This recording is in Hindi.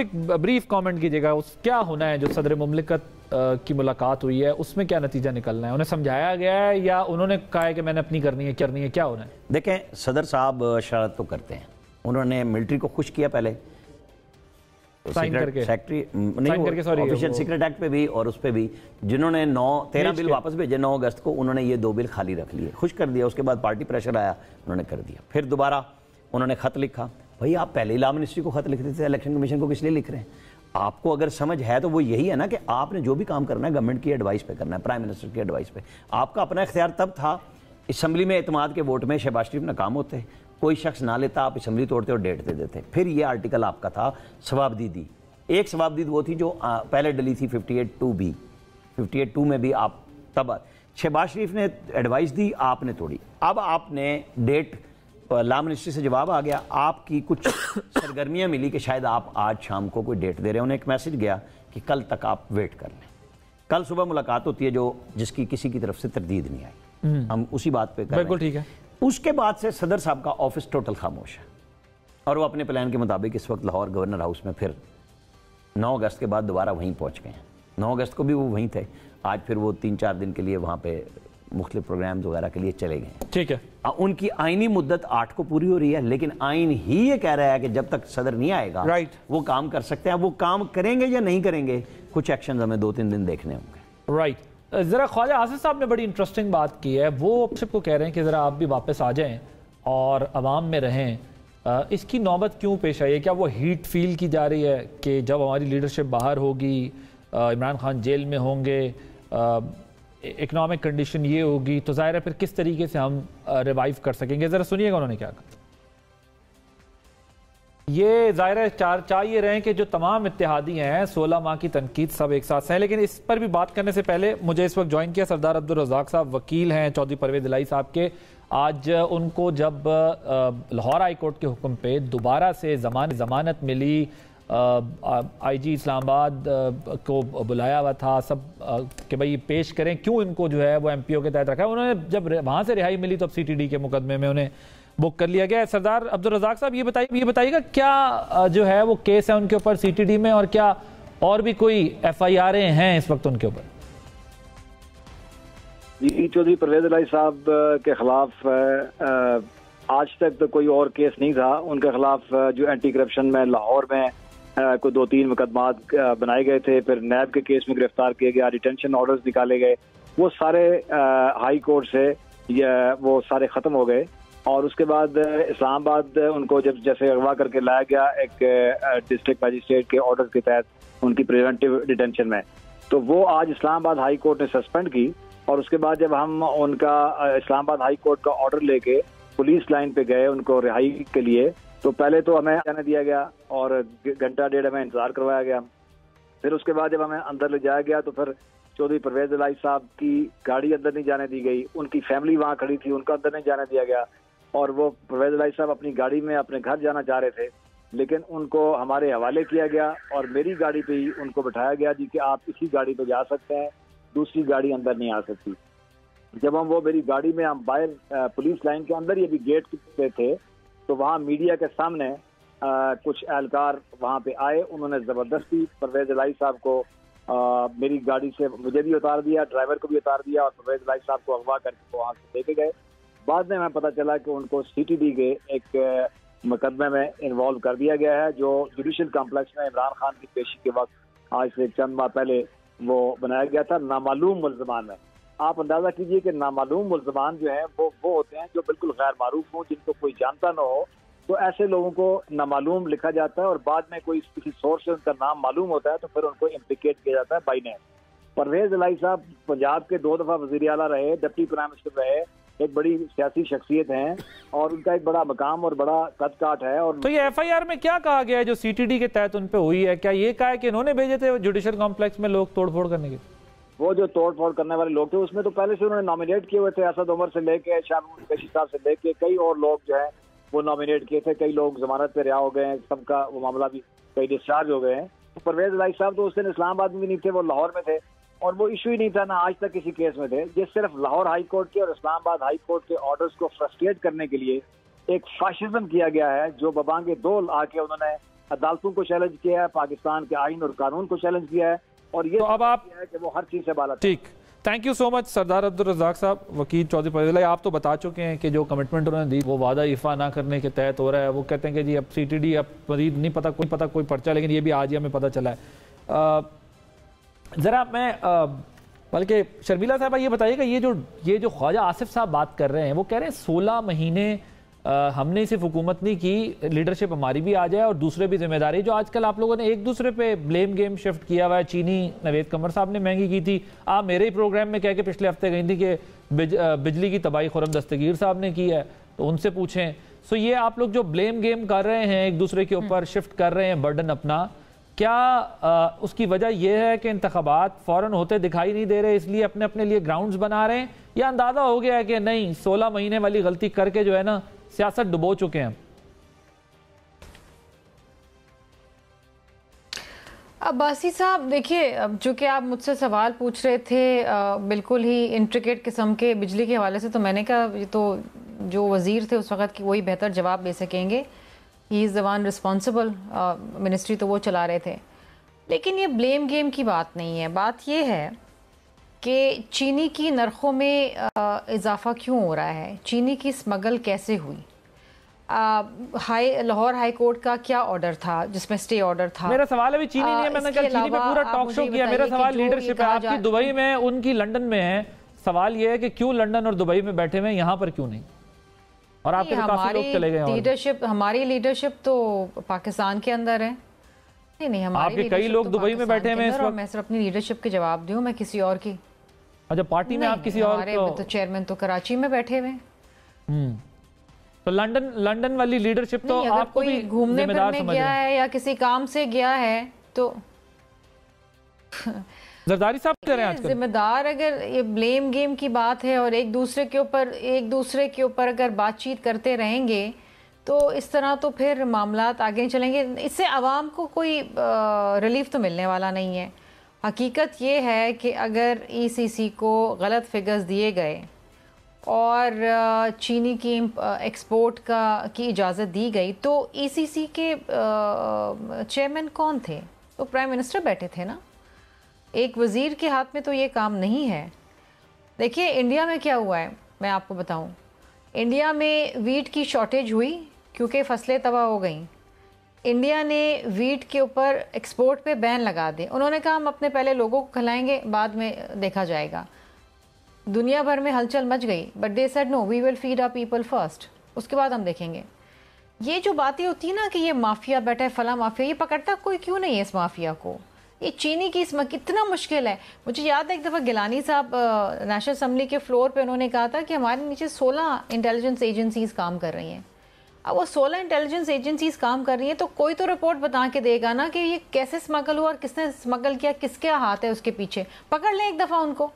एक ब्रीफ कमेंट कीजिएगा, उस क्या होना है जो सदर मुमलिकत की मुलाकात हुई है उसमें क्या नतीजा निकलना है? उन्हें समझाया गया है या उन्होंने कहा है कि मैंने अपनी करनी है क्या होना है? देखें, सदर साहब शरारत तो करते हैं। उन्होंने मिलिट्री को खुश किया पहले साइन करके, सेक्रेटरी नहीं, ऑफिशियल सीक्रेट एक्ट पे भी और उस पे भी, जिन्होंने 13 बिल वापस भेजे 9 अगस्त को, उन्होंने ये 2 बिल खाली रख लिए, खुश कर दिया। उसके बाद पार्टी प्रेशर आया, उन्होंने कर दिया। फिर दोबारा उन्होंने खत लिखा। भाई आप पहले ही लॉ मिनिस्ट्री को खत लिख देते थे, इलेक्शन कमीशन को किस लिए लिख रहे हैं? आपको अगर समझ है तो वो यही है ना कि आपने जो भी काम करना है गवर्नमेंट की एडवाइस पे करना है, प्राइम मिनिस्टर की एडवाइस पे। आपका अपना इख्तियार तब था, असम्बली में एतमाद के वोट में शहबाज शरीफ नाकाम होते, कोई शख्स ना लेता, आप असम्बली तोड़ते और डेट दे देते। फिर ये आर्टिकल आपका था सवाबदीदी। एक सवाबदीद वो थी जो पहले डली थी 58(2)B, 58(2) में भी आप तब शहबाज शरीफ ने एडवाइस दी, आपने तोड़ी। अब आपने डेट लॉ मिनिस्ट्री से जवाब आ गया, आपकी कुछ सरगर्मियां मिली कि शायद आप आज शाम को कोई डेट दे रहे हैं। उन्हें एक मैसेज गया कि कल तक आप वेट कर लें, कल सुबह मुलाकात होती है, जो जिसकी किसी की तरफ से तरदीद नहीं आई। हम उसी बात पे कर रहे हैं। बिल्कुल ठीक है। उसके बाद से सदर साहब का ऑफिस टोटल खामोश है और वो अपने प्लान के मुताबिक इस वक्त लाहौर गवर्नर हाउस में फिर 9 अगस्त के बाद दोबारा वहीं पहुंच गए हैं। 9 अगस्त को भी वो वहीं थे, आज फिर वो 3-4 दिन के लिए वहाँ पे मुख्तलिफ प्रोग्राम्स वगैरह के लिए चले गए। ठीक है। उनकी आईनी मुद्दत 8 को पूरी हो रही है, लेकिन आइन ही ये कह रहा है कि जब तक सदर नहीं आएगा वो काम कर सकते हैं। वो काम करेंगे या नहीं करेंगे, कुछ एक्शन हमें 2-3 दिन देखने होंगे। राइट। ज़रा ख्वाजा आसिफ साहब ने बड़ी इंटरेस्टिंग बात की है, वो सबको कह रहे हैं कि ज़रा आप भी वापस आ जाएं और अवाम में रहें। इसकी नौबत क्यों पेश आई है? क्या वो हीट फील की जा रही है कि जब हमारी लीडरशिप बाहर होगी, इमरान खान जेल में होंगे, इकनॉमिक कंडीशन ये होगी, तो ज़ाहिर है फिर किस तरीके से हम रिवाइव कर सकेंगे? ज़रा सुनिएगा उन्होंने क्या कहा। ये ज़ाहिर है चाहिए रहे कि जो तमाम इत्तेहादी हैं, 16 माह की तनकीद सब एक साथ हैं। लेकिन इस पर भी बात करने से पहले मुझे इस वक्त ज्वाइन किया सरदार अब्दुल रज़ाक साहब, वकील हैं चौधरी परवेज़ इलाही साहब के। आज उनको जब लाहौर हाई कोर्ट के हुक्म पे दोबारा से ज़मानत मिली, आईजी इस्लामाबाद को बुलाया हुआ था सब कि भाई पेश करें, क्यों इनको जो है वो एमपीओ के तहत रखा है। उन्होंने जब वहाँ से रिहाई मिली तो अब सीटीडी के मुकदमे में उन्हें बुक कर लिया गया है। सरदार अब्दुल रज़ाक साहब ये बताइएगा क्या जो है वो केस है उनके ऊपर सीटीडी में, और क्या और भी कोई FIR हैं इस वक्त उनके ऊपर? जी, चौधरी परवेज़ इलाही साहब के खिलाफ आज तक तो कोई और केस नहीं था। उनके खिलाफ जो एंटी करप्शन में लाहौर में कोई 2-3 मुकदमात बनाए गए थे, फिर नैब के केस में गिरफ्तार किया गया, डिटेंशन ऑर्डर्स निकाले गए, वो सारे हाई कोर्ट से वो सारे ख़त्म हो गए। और उसके बाद इस्लामाबाद उनको जब जैसे अगवा करके लाया गया एक डिस्ट्रिक्ट मजिस्ट्रेट के ऑर्डर के तहत उनकी प्रिवेंटिव डिटेंशन में, तो वो आज इस्लामाबाद हाई कोर्ट ने सस्पेंड की। और उसके बाद जब हम उनका इस्लामाबाद हाई कोर्ट का ऑर्डर लेके पुलिस लाइन पे गए उनको रिहाई के लिए, तो पहले तो हमें जाने दिया गया और घंटा डेढ़ हमें इंतजार करवाया गया। फिर उसके बाद जब हमें अंदर ले जाया गया तो फिर चौधरी परवेज़ इलाही साहब की गाड़ी अंदर नहीं जाने दी गई, उनकी फैमिली वहाँ खड़ी थी, उनका अंदर नहीं जाने दिया गया। और वो परवेज़ इलाही साहब अपनी गाड़ी में अपने घर जाना चाह रहे थे, लेकिन उनको हमारे हवाले किया गया और मेरी गाड़ी पे ही उनको बिठाया गया जी कि आप इसी गाड़ी पे जा सकते हैं, दूसरी गाड़ी अंदर नहीं आ सकती। जब वो मेरी गाड़ी में हम बाहर पुलिस लाइन के अंदर ये भी गेट पे थे, तो वहाँ मीडिया के सामने कुछ एहलकार वहाँ पे आए, उन्होंने ज़बरदस्ती परवेज़ इलाही साहब को मेरी गाड़ी से मुझे भी उतार दिया, ड्राइवर को भी उतार दिया और परवेज़ इलाही साहब को अगवा करके वहाँ से लेके गए। बाद में हमें पता चला कि उनको सीटीडी के एक मुकदमे में इन्वॉल्व कर दिया गया है, जो जुडिशल कॉम्प्लेक्स में इमरान खान की पेशी के वक्त आज से चंद माह पहले वो बनाया गया था नामालूम मुल्ज़मान में। आप अंदाज़ा कीजिए कि नामालूम मुल्ज़मान जो है वो होते हैं जो बिल्कुल गैर मारूफ हो, जिनको कोई जानता ना हो, तो ऐसे लोगों को नामालूम लिखा जाता है और बाद में कोई किसी सोर्स से उनका नाम मालूम होता है तो फिर उनको इम्प्लिकेट किया जाता है बाई नेम। परवेज़ इलाही साहब पंजाब के 2 दफ़ा वज़ीर आला रहे, डिप्टी प्राइम मिनिस्टर रहे, एक बड़ी सियासी शख्सियत हैं और उनका एक बड़ा मकाम और बड़ा कद काठ है। और तो ये FIR में क्या कहा गया है जो सीटीडी के तहत उन पे हुई है? क्या ये कहा है कि इन्होंने भेजे थे जुडिशल कॉम्प्लेक्स में लोग तोड़फोड़ करने के? वो जो तोड़फोड़ करने वाले लोग थे उसमें तो पहले से उन्होंने नॉमिनेट किए हुए थे, असद उमर से लेके शाहनवाज कुरैशी साहब से लेके कई और लोग जो है वो नॉमिनेट किए थे। कई लोग जमानत पे रिहा हो गए हैं, सबका वो मामला भी कई डिस्चार्ज हो गए हैं। तो परवेज़ इलाही साहब तो उस दिन इस्लामाबाद में भी नहीं थे, वो लाहौर में थे और वो इशू ही नहीं था ना आज तक किसी केस में थे। ये सिर्फ लाहौर हाई कोर्ट के और इस्लामाबाद हाई कोर्ट के ऑर्डर्स को फ्रस्ट्रेट करने के लिए एक फाशिज्म किया गया है, जो बबांगे दो आके उन्होंने अदालतों को चैलेंज किया है, पाकिस्तान के आइन और कानून को चैलेंज किया है, और ये तो अब आप है कि वो हर चीज से बाला। ठीक, थैंक यू सो मच सरदार अब्दुल रज़ाक साहब। वकील चौधरी परवेज़ इलाही, आप तो बता चुके हैं कि जो कमिटमेंट उन्होंने दी वो वादा इफ़ा ना करने के तहत हो रहा है। वो कहते हैं कि जी अब CTD अब मजीद नहीं पता कोई पर्चा, लेकिन ये भी आज ही हमें पता चला है। ज़रा मैं बल्कि शर्मिला साहब ये बताइएगा, ये जो ख्वाजा आसिफ साहब बात कर रहे हैं, वो कह रहे हैं 16 महीने हमने सिर्फ हुकूमत नहीं की, लीडरशिप हमारी भी आ जाए और दूसरे भी जिम्मेदारी। जो आजकल आप लोगों ने एक दूसरे पे ब्लेम गेम शिफ्ट किया हुआ है, चीनी नवेद कमर साहब ने महंगी की थी, आप मेरे ही प्रोग्राम में कह के पिछले हफ्ते गई थी कि बिजली की तबाही खुरम दस्तगीर साहब ने की है, तो उनसे पूछें। सो ये आप लोग जो ब्लेम गेम कर रहे हैं, एक दूसरे के ऊपर शिफ्ट कर रहे हैं बर्डन अपना, क्या उसकी वजह यह है कि इंतखाबात फौरन होते दिखाई नहीं दे रहे इसलिए अपने अपने लिए ग्राउंड्स बना रहे हैं, या अंदाजा हो गया है कि नहीं 16 महीने वाली गलती करके जो है ना सियासत डुबो चुके हैं? अब्बासी साहब देखिए, अब चूँकि आप मुझसे सवाल पूछ रहे थे बिल्कुल ही इंट्रिकेट किस्म के बिजली के हवाले से, तो मैंने कहा ये तो जो वज़ीर थे उस वक़्त की वही बेहतर जवाब दे सकेंगे। He is the one responsible, ministry तो वो चला रहे थे। लेकिन ये ब्लेम गेम की बात नहीं है। बात ये है कि चीनी की नरखों में इजाफा क्यों हो रहा है, चीनी की स्मगल कैसे हुई, लाहौर हाई कोर्ट का क्या ऑर्डर था जिसमें स्टे ऑर्डर था। मेरा सवाल अभी चीनी नहीं है, मैंने कल चीनी पे पूरा टॉक शो किया। मेरा सवाल लीडरशिप है आपकी, दुबई में उनकी, लंदन में है। सवाल ये है कि क्यों लंदन और दुबई में बैठे हुए, यहाँ पर क्यों नहीं? और आपके तो काफी लोग चले गए। लीडरशिप, हमारी लीडरशिप तो पाकिस्तान के अंदर है। नहीं, हमारे कई लोग दुबई में बैठे हुए हैं। मैं सिर्फ अपनी लीडरशिप के जवाब दूं, मैं किसी और की। अच्छा, पार्टी में आप किसी और तो चेयरमैन तो कराची में बैठे हुए। तो लंदन वाली लीडरशिप तो आपको भी घूमने फिरने गया है या किसी काम से गया है तो जरदारी साहब कह रहे हैं आजकल जिम्मेदार। अगर ये ब्लेम गेम की बात है और एक दूसरे के ऊपर अगर बातचीत करते रहेंगे तो इस तरह तो फिर मामलात आगे नहीं चलेंगे। इससे आवाम को कोई रिलीफ तो मिलने वाला नहीं है। हकीकत ये है कि अगर ECC को गलत फिगर्स दिए गए और चीनी की एक्सपोर्ट की इजाज़त दी गई तो ECC के चेयरमैन कौन थे? तो प्राइम मिनिस्टर बैठे थे ना। एक वज़ीर के हाथ में तो ये काम नहीं है। देखिए इंडिया में क्या हुआ है मैं आपको बताऊं। इंडिया में वीट की शॉर्टेज हुई क्योंकि फसलें तबाह हो गई। इंडिया ने वीट के ऊपर एक्सपोर्ट पे बैन लगा दिए। उन्होंने कहा हम अपने पहले लोगों को खिलाएंगे, बाद में देखा जाएगा। दुनिया भर में हलचल मच गई, but they said no, we will feed our people first, उसके बाद हम देखेंगे। ये जो बातें होती है ना कि ये माफिया बैठा है, फला माफिया, ये पकड़ता कोई क्यों नहीं है इस माफिया को। ये चीनी की इसमें कितना मुश्किल है। मुझे याद है एक दफ़ा गिलानी साहब नेशनल असम्बली के फ्लोर पे उन्होंने कहा था कि हमारे नीचे 16 इंटेलिजेंस एजेंसीज काम कर रही हैं। अब वो 16 इंटेलिजेंस एजेंसीज काम कर रही हैं तो कोई तो रिपोर्ट बता के देगा ना कि ये कैसे स्मगल हुआ और किसने स्मगल किया, किसके हाथ है उसके पीछे। पकड़ लें एक दफ़ा उनको।